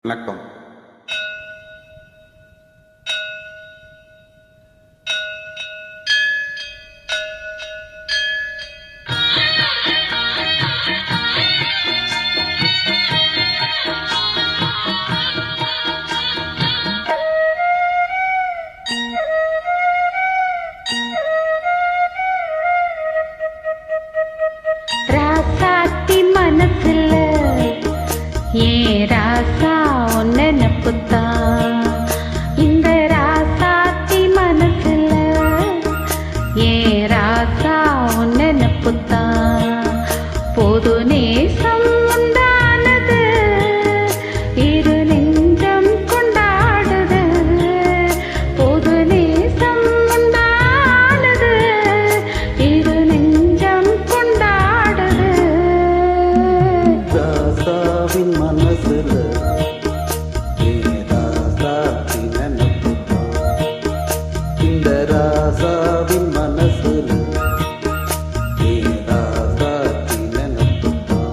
வணக்கம். ராசாத்தி மனசுல ஏ ராசா ஒன்ன நப்புத்தா இந்த ராசாத்தி மனசுல ஏ ராசா ஒன்ன நப்புத்தா பொது நேசம் உண்டானது இரு நெஞ்சம் கொண்டாடுது பொது நேசம் உண்டானது இரு நெஞ்சம் கொண்டாடுது ராசாவின் மனசுல ராசாத்தி நினைப்புதான் இந்த ராசாவின் மனசுல ராசாத்தி நினைப்புதான்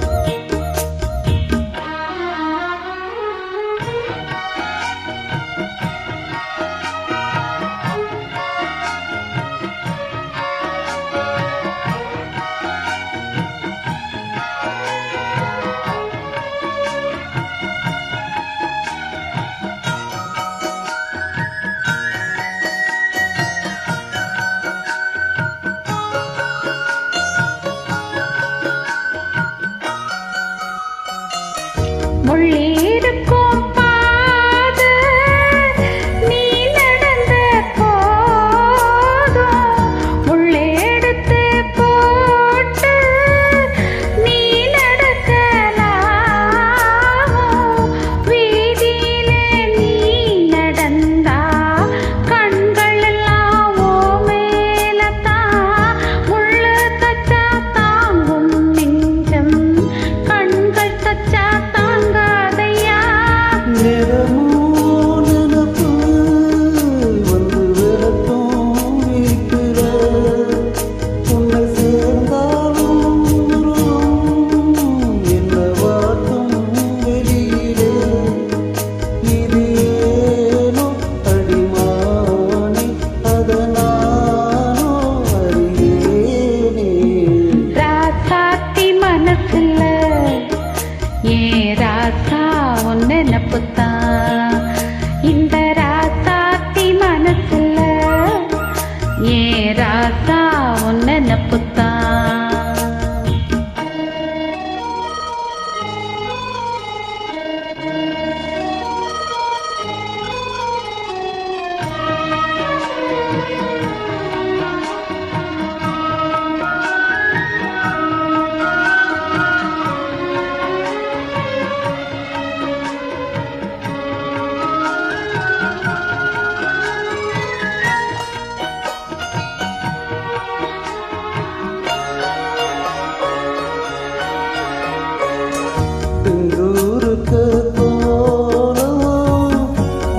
முள்ளேருக்கும் பாதை நீ நடந்த போதும் முள்ளெடுத்து போட்டு நீ நடக்கலாம் வீதியிலே நீ நடந்தா கண்கள் எல்லாம் ஓ மேலத்தான் முள்ளு தச்சா தாங்கும் நெஞ்சம் கண்கள் தச்சா தாங்காதையா நிறமோ நினப்பு வந்து விளக்கும் வீட்டுல உன்னை சேர்ந்தாலும் என்ன வாட்டும் வெளியிலே இது ஏனோ அடிமானி அதனானோ அறியேனே ராசாத்தி மனசுல ஏ ராசா ஒன்ன நப்புத்தா இந்த ராசாத்தி மனசுல ஏ ராசா ஒன்ன நப்புத்தா திங்கூருக்கு போனோம்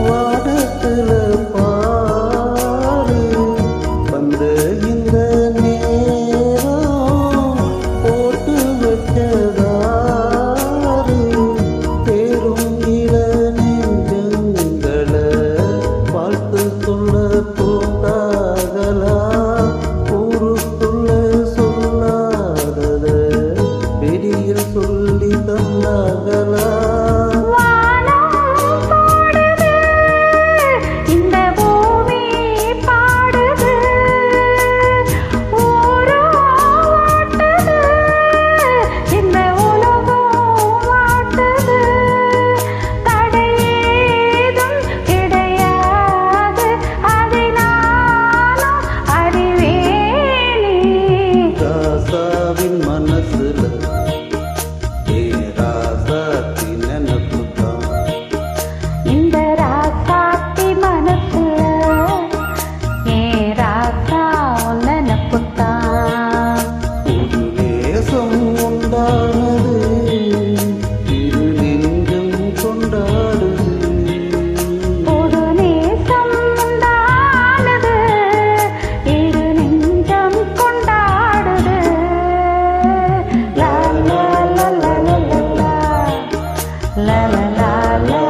வானத்துல பாரு வந்த இந்த நேரம் போட்டு வச்சதாரு தேரும் இள நெஞ்சங்களை வாழ்த்து சொல்ல போட்டாகளா ஊருக்குள்ள சொல்லாதத வெளியில் சொல்லி தந்தாகளா வானம் பாடுது இந்த பூமி பாடுது ஊரோ வாட்டுது இந்த உலகம் வாட்டுது தடையேதும் கிடையாது அதை நானும் அறிவேனே ராசாவின் மனசுல ராசாத்தி நினப்புதான் இந்த ராசாத்தி மனசுல ஏ ராசா ஒன்ன நப்புத்தா ஒரு நேசம் உண்டானது இரு நெஞ்சம் கொண்டாடுது ஒரு நேசம் உண்டானது இரு நெஞ்சம் கொண்டாடுது லா லா லா லா லா லா லா லா லா